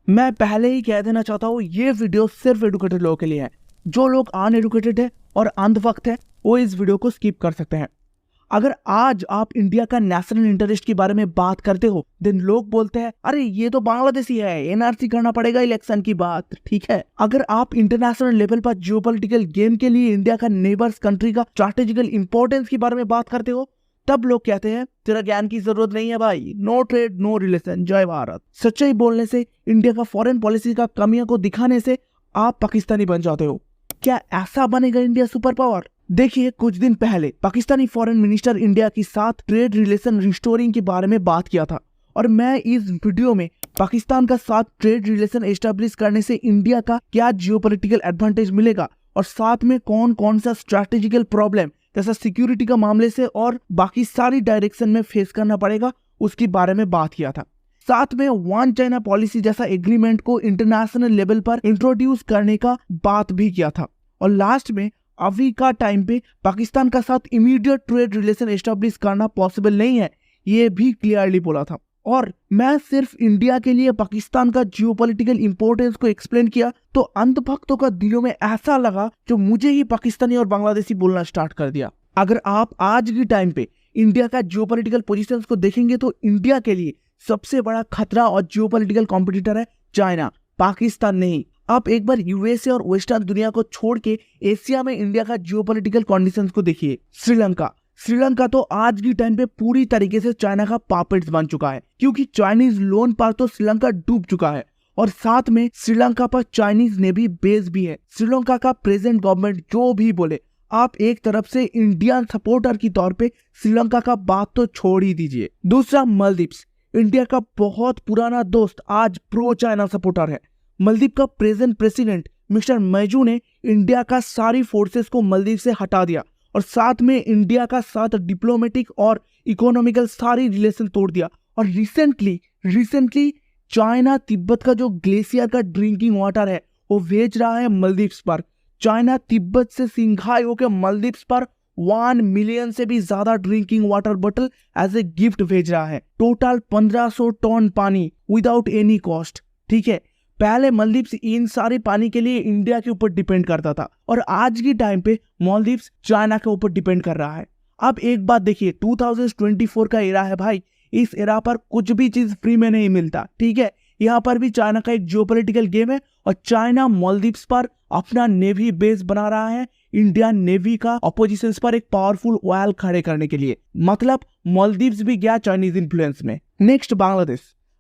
मैं पहले ही कह देना चाहता हूँ, ये वीडियो सिर्फ एडुकेटेड लोगों के लिए है। जो लोग अनएडुकेटेड है और अंधभक्त है वो इस वीडियो को स्किप कर सकते हैं। अगर आज आप इंडिया का नेशनल इंटरेस्ट के बारे में बात करते हो, देन लोग बोलते हैं अरे ये तो बांग्लादेशी है, एनआरसी करना पड़ेगा इलेक्शन की बात। ठीक है, अगर आप इंटरनेशनल लेवल पर जियोपॉलिटिकल गेम के लिए इंडिया का नेबर्स कंट्री का स्ट्रैटेजिकल इंपॉर्टेंस के बारे में बात करते हो, तब लोग कहते हैं तेरा ज्ञान की जरूरत नहीं है भाई, नो ट्रेड नो रिलेशन, जय भारत। सच्चाई बोलने से, इंडिया का फॉरेन पॉलिसी का कमियों को दिखाने से आप पाकिस्तानी बन जाते हो। क्या ऐसा बनेगा इंडिया सुपर पावर? देखिए, कुछ दिन पहले पाकिस्तानी फॉरेन मिनिस्टर इंडिया के साथ ट्रेड रिलेशन रिस्टोरिंग के बारे में बात किया था, और मैं इस वीडियो में पाकिस्तान का साथ ट्रेड रिलेशन एस्टेब्लिश करने से इंडिया का क्या जियोपॉलिटिकल एडवांटेज मिलेगा और साथ में कौन कौन सा स्ट्रैटेजिकल प्रॉब्लम जैसा सिक्योरिटी का मामले से और बाकी सारी डायरेक्शन में फेस करना पड़ेगा, उसके बारे में बात किया था। साथ में वन चाइना पॉलिसी जैसा एग्रीमेंट को इंटरनेशनल लेवल पर इंट्रोड्यूस करने का बात भी किया था। और लास्ट में अभी का टाइम पे पाकिस्तान का साथ इमीडिएट ट्रेड रिलेशन एस्टेब्लिश करना पॉसिबल नहीं है, ये भी क्लियरली बोला था। और मैं सिर्फ इंडिया के लिए पाकिस्तान का जियोपॉलिटिकल इंपॉर्टेंस को एक्सप्लेन किया तो अंधभक्तों का दिलों में ऐसा लगा जो मुझे ही पाकिस्तानी और बांग्लादेशी बोलना स्टार्ट कर दिया। अगर आप आज की टाइम पे इंडिया का जियोपॉलिटिकल पोजीशंस को देखेंगे तो इंडिया के लिए सबसे बड़ा खतरा और जियोपॉलिटिकल कॉम्पिटिटर है चाइना, पाकिस्तान नहीं। आप एक बार यूएसए और वेस्टर्न दुनिया को छोड़ के एशिया में इंडिया का जियोपॉलिटिकल कंडीशंस को देखिए। श्रीलंका तो आज की टाइम पे पूरी तरीके से चाइना का पापेट्स बन चुका है, क्योंकि चाइनीज लोन पर तो श्रीलंका डूब चुका है और साथ में श्रीलंका पर चाइनीज नेवी बेस भी है। श्रीलंका का प्रेजेंट गवर्नमेंट जो भी बोले, आप एक तरफ से इंडियन सपोर्टर की तौर पे श्रीलंका का बात तो छोड़ ही दीजिए। दूसरा, मालदीव्स, इंडिया का बहुत पुराना दोस्त आज प्रो चाइना सपोर्टर है। मालदीव का प्रेजेंट प्रेसिडेंट मिस्टर मैजू ने इंडिया का सारी फोर्सेस को मालदीव से हटा दिया और साथ में इंडिया का साथ डिप्लोमेटिक और इकोनॉमिकल सारी रिलेशन तोड़ दिया। और रिसेंटली चाइना तिब्बत का जो ग्लेशियर का ड्रिंकिंग वाटर है वो भेज रहा है मालदीव्स पर। चाइना तिब्बत से सिंघाई होकर मालदीव्स पर 1 मिलियन से भी ज्यादा ड्रिंकिंग वाटर बोतल एज ए गिफ्ट भेज रहा है। टोटल 1500 टन पानी विदाउट एनी कॉस्ट। ठीक है, पहले मालदीव्स इन सारे पानी के लिए इंडिया के ऊपर डिपेंड करता था और आज की टाइम पे मालदीव्स चाइना के ऊपर डिपेंड कर रहा है। अब एक बात देखिए, 2024 का एरा है भाई, इस एरा पर कुछ भी चीज फ्री में नहीं मिलता। ठीक है, यहाँ पर भी चाइना का एक जियोपॉलिटिकल गेम है और चाइना मालदीव्स पर अपना नेवी बेस बना रहा है इंडियन नेवी का ऑपोजिशन पर एक पावरफुल ऑयल खड़े करने के लिए। मतलब मालदीव्स भी गया चाइनीज इन्फ्लुएंस में। नेक्स्ट,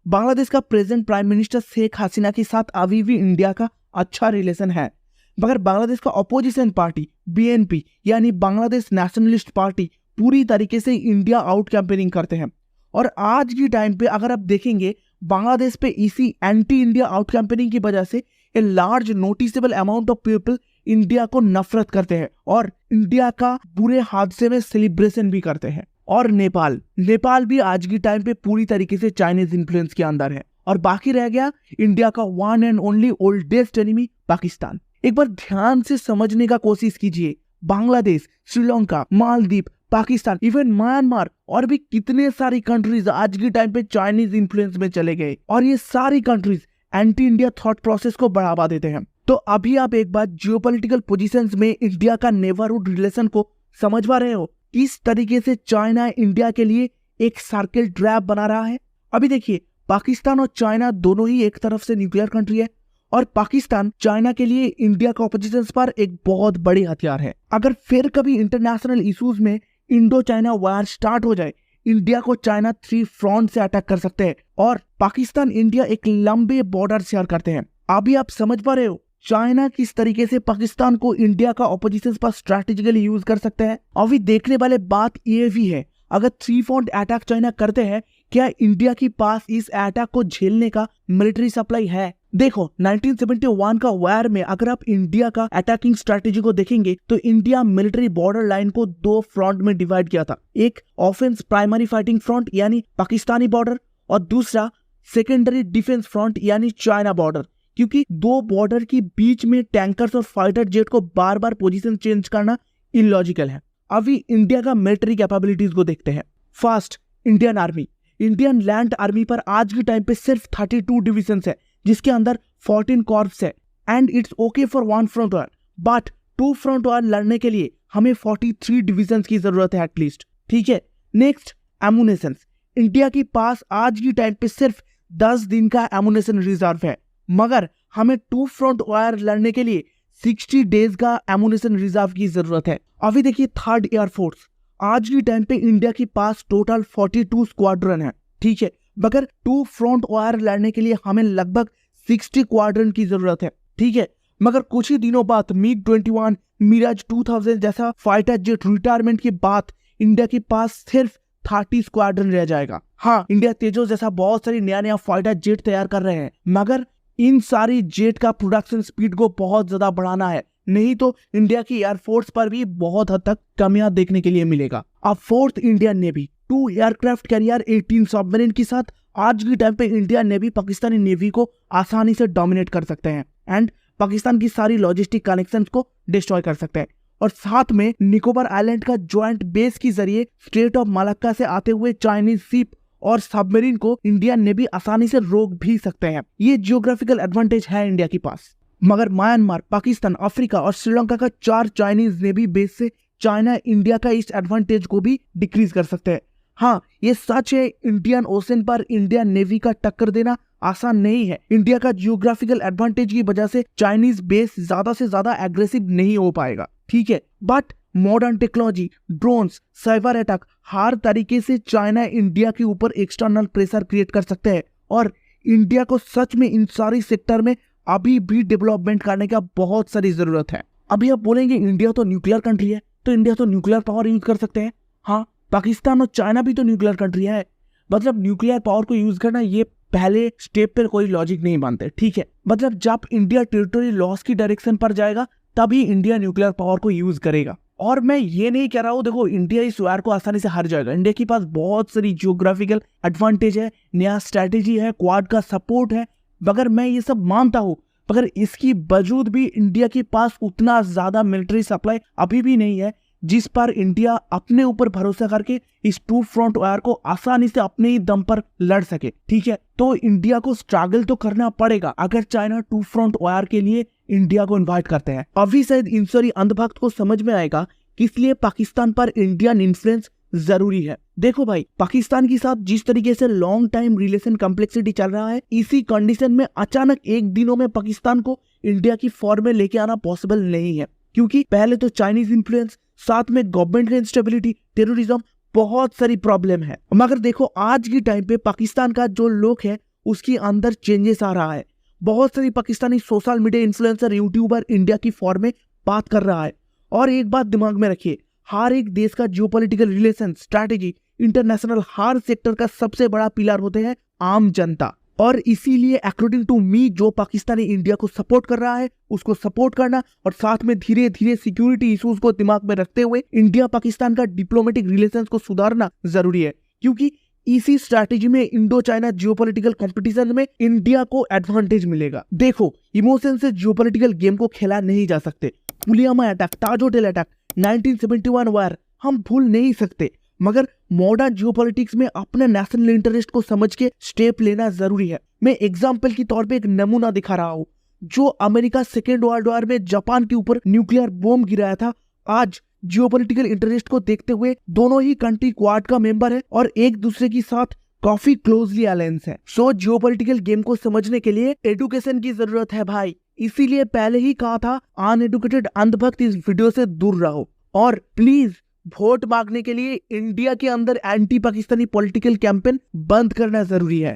बांग्लादेश का present prime minister Sheikh Hasina के साथ अभी भी इंडिया का अच्छा रिलेशन है, मगर बांग्लादेश का ऑपोजिशन पार्टी बीएनपी यानी बांग्लादेश नेशनलिस्ट पार्टी पूरी तरीके से इंडिया आउट कैंपेनिंग करते हैं। और आज की टाइम पे अगर आप देखेंगे, बांग्लादेश पे इसी एंटी इंडिया आउट कैंपेनिंग की वजह से a large noticeable amount of people India को नफरत करते हैं और इंडिया का बुरे हादसे में सेलिब्रेशन भी करते हैं। और नेपाल भी आज की टाइम पे पूरी तरीके से चाइनीज इन्फ्लुएंस के अंदर है। और बाकी रह गया इंडिया का one and only oldest enemy Pakistan. एक बार ध्यान से समझने का कोशिश कीजिए, बांग्लादेश, श्रीलंका, मालदीव, पाकिस्तान, इवन म्यांमार और भी कितने सारी कंट्रीज आज की टाइम पे चाइनीज इन्फ्लुएंस में चले गए और ये सारी countries anti India thought process को बढ़ावा देते हैं। तो अभी आप एक बार जियोपॉलिटिकल पोजीशंस में इंडिया का नेबरहुड रिलेशन को समझ पा रहे हो, किस तरीके से चाइना इंडिया के लिए एक सर्किल ट्रैप बना रहा है। अभी देखिए, पाकिस्तान और चाइना दोनों ही एक तरफ से न्यूक्लियर कंट्री है और पाकिस्तान चाइना के लिए इंडिया का ऑपोजिशन पर एक बहुत बड़ी हथियार है। अगर फिर कभी इंटरनेशनल इश्यूज में इंडो चाइना वार स्टार्ट हो जाए, इंडिया को चाइना 3 फ्रंट से अटैक कर सकते हैं और पाकिस्तान इंडिया एक लंबे बॉर्डर शेयर करते हैं। अभी आप समझ पा रहे हो चाइना किस तरीके से पाकिस्तान को इंडिया का ऑपोजिशन पर स्ट्रैटेजिकली यूज कर सकते हैं। अभी देखने वाले बात ये भी है, अगर 3 फ्रंट अटैक चाइना करते हैं, क्या इंडिया के पास इस अटैक को झेलने का मिलिट्री सप्लाई है? देखो, 1971 का वार में अगर आप इंडिया का अटैकिंग स्ट्रैटेजी को देखेंगे तो इंडिया मिलिट्री बॉर्डर लाइन को 2 फ्रंट में डिवाइड किया था। एक ऑफेंस प्राइमरी फाइटिंग फ्रंट यानी पाकिस्तानी बॉर्डर और दूसरा सेकेंडरी डिफेंस फ्रंट यानी चाइना बॉर्डर, क्योंकि 2 बॉर्डर के बीच में टैंकर्स और फाइटर जेट को बार बार पोजीशन चेंज करना इलॉजिकल है। अभी इंडिया का मिलिट्री कैपेबिलिटीज को देखते हैं। First, Indian army. Indian land army पर आज के टाइम पे सिर्फ 32 डिविजन है, जिसके अंदर 14 कॉर्प्स है। And it's okay for 1 front war, but 2 front war लड़ने के लिए हमें 43 डिविजन की जरूरत है एटलीस्ट। ठीक है। Next, ammunition. इंडिया के पास आज की टाइम पे सिर्फ 10 दिन का एमुनेशन रिजर्व है, मगर हमें 2 फ्रंट वॉर लड़ने के लिए 60 डेज का एमुनेशन रिजर्व की जरूरत है। अभी देखिए थर्ड एयरफोर्स, आज की टाइम पे इंडिया के पास टोटल 42 स्क्वाड्रन है। ठीक है, मगर 2 फ्रंट वॉर लड़ने के लिए हमें लगभग 60 स्क्वाड्रन की जरूरत है। ठीक है, मगर कुछ ही दिनों बाद मिग 21, मिराज 2000 जैसा फाइटर जेट रिटायरमेंट के बाद इंडिया के पास सिर्फ 30 स्क्वाड्रन रह जाएगा। हाँ, इंडिया तेजस जैसा बहुत सारी नया फाइटर जेट तैयार कर रहे हैं, मगर इन सारी जेट का प्रोडक्शन स्पीड को बहुत ज्यादा बढ़ाना है, नहीं तो इंडिया की एयरफोर्स पर भी बहुत हद तक कमियां देखने के लिए मिलेगा। अब fourth, Indian navy. 2 aircraft carrier, 18 submarine के साथ आज के टाइम पे इंडियन नेवी पाकिस्तानी नेवी को आसानी से डोमिनेट कर सकते हैं एंड पाकिस्तान की सारी लॉजिस्टिक कनेक्शंस को डिस्ट्रॉय कर सकते हैं। और साथ में निकोबार आइलैंड का ज्वाइंट बेस के जरिए स्ट्रेट ऑफ मलक्का से आते हुए चाइनीज शिप और सबमरीन को इंडियन नेवी आसानी से रोक भी सकते हैं। ये जियोग्राफिकल एडवांटेज है इंडिया के पास। मगर म्यांमार, पाकिस्तान, अफ्रीका और श्रीलंका का 4 चाइनीज नेवी बेस से चाइना इंडिया का इस एडवांटेज को भी डिक्रीज कर सकते हैं। हाँ, ये सच है, इंडियन ओशन पर इंडियन नेवी का टक्कर देना आसान नहीं है। इंडिया का जियोग्राफिकल एडवांटेज की वजह से चाइनीज बेस ज्यादा से ज्यादा एग्रेसिव नहीं हो पाएगा। ठीक है, but modern technology, drones, cyber attack, हर तरीके से चाइना इंडिया के ऊपर एक्सटर्नल प्रेशर क्रिएट कर सकते हैं और इंडिया को सच में इन सारी सेक्टर में अभी भी डेवलपमेंट करने का बहुत सारी जरूरत है। अभी आप बोलेंगे इंडिया तो न्यूक्लियर कंट्री है, तो इंडिया तो न्यूक्लियर पावर यूज कर सकते हैं। हाँ, पाकिस्तान और चाइना भी तो न्यूक्लियर कंट्री है, मतलब न्यूक्लियर पावर को यूज करना ये पहले स्टेप पर कोई लॉजिक नहीं मानते। ठीक है, मतलब जब इंडिया टेरिटरी लॉस की डायरेक्शन पर जाएगा तभी इंडिया न्यूक्लियर पावर को यूज करेगा। और मैं ये नहीं कह रहा हूँ, देखो इंडिया इस वार को आसानी से हार जाएगा। इंडिया के पास बहुत सारी जियोग्राफिकल एडवांटेज है, नया स्ट्रैटेजी है, क्वाड का सपोर्ट है, मगर मैं ये सब मानता हूँ, मगर इसकी बावजूद भी इंडिया के पास उतना ज्यादा मिलिट्री सप्लाई अभी भी नहीं है जिस पर इंडिया अपने ऊपर भरोसा करके इस 2 फ्रंट वॉर को आसानी से अपने ही दम पर लड़ सके। ठीक है, तो इंडिया को स्ट्रगल तो करना पड़ेगा अगर चाइना 2 फ्रंट वॉर के लिए इंडिया को इन्वाइट करते हैं। अभी शायद इन सारी अंधभक्त को समझ में आएगा कि इसलिए पाकिस्तान पर इंडियन इन्फ्लुएंस जरूरी है। देखो भाई, पाकिस्तान के साथ जिस तरीके से लॉन्ग टाइम रिलेशन कॉम्प्लेक्सिटी चल रहा है, इसी कंडीशन में अचानक एक दिनों में पाकिस्तान को इंडिया की फॉर्म में लेके आना पॉसिबल नहीं है, क्योंकि पहले तो चाइनीज इन्फ्लुएंस, साथ में गवर्नमेंट का इंस्टेबिलिटी, टेररिज्म, बहुत सारी प्रॉब्लम है। मगर देखो आज की टाइम पे पाकिस्तान का जो लोग है उसके अंदर चेंजेस आ रहा है। बहुत सारी Pakistani social media influencer, YouTuber India की फॉर्म में बात कर रहा है। और एक बात दिमाग में रखिए, हर एक देश का जियोपॉलिटिकल रिलेशन, स्ट्रैटेजी, इंटरनेशनल हर सेक्टर का सबसे बड़ा पिलर होते हैं आम जनता। और इसीलिए अकॉर्डिंग टू मी, जो पाकिस्तानी इंडिया को सपोर्ट कर रहा है उसको सपोर्ट करना और साथ में धीरे धीरे सिक्योरिटी इश्यूज को दिमाग में रखते हुए इंडिया पाकिस्तान का डिप्लोमेटिक रिलेशंस को सुधारना जरूरी है, क्योंकि इसी स्ट्रैटेजी में इंडो चाइना जियोपॉलिटिकल कंपटीशन में इंडिया को एडवांटेज मिलेगा। देखो, इमोशन से जियोपॉलिटिकल गेम को खेला नहीं जा सकते। पुलियामा अटैक, ताज होटल अटैक, 1971 वार हम भूल नहीं सकते, मगर मॉडर्न जियोपॉलिटिक्स में अपने नेशनल इंटरेस्ट को समझ के स्टेप लेना जरूरी है। मैं एग्जाम्पल के तौर पे एक नमूना दिखा रहा हूँ। जो अमेरिका सेकेंड वर्ल्ड वॉर में जापान के ऊपर न्यूक्लियर बॉम्ब गिराया था, आज जियोपॉलिटिकल इंटरेस्ट को देखते हुए दोनों ही कंट्री क्वाड का मेंबर है और एक दूसरे के साथ काफी क्लोजली अलायंस है। सो जियोपॉलिटिकल गेम को समझने के लिए एडुकेशन की जरूरत है भाई। इसीलिए पहले ही कहा था, अनएडुकेटेड अंधभक्त इस वीडियो से दूर रहो और प्लीज वोट मांगने के लिए इंडिया के अंदर एंटी पाकिस्तानी पॉलिटिकल कैंपेन बंद करना जरूरी है।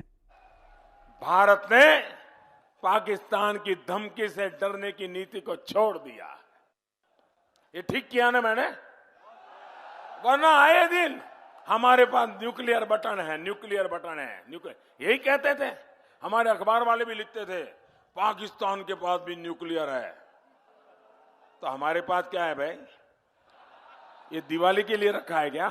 भारत ने पाकिस्तान की धमकी से डरने की नीति को छोड़ दिया। ये ठीक किया ना मैंने? वरना आए दिन हमारे पास न्यूक्लियर बटन है, न्यूक्लियर बटन है, न्यूक्लियर, यही कहते थे। हमारे अखबार वाले भी लिखते थे पाकिस्तान के पास भी न्यूक्लियर है। तो हमारे पास क्या है भाई? ये दिवाली के लिए रखा है क्या?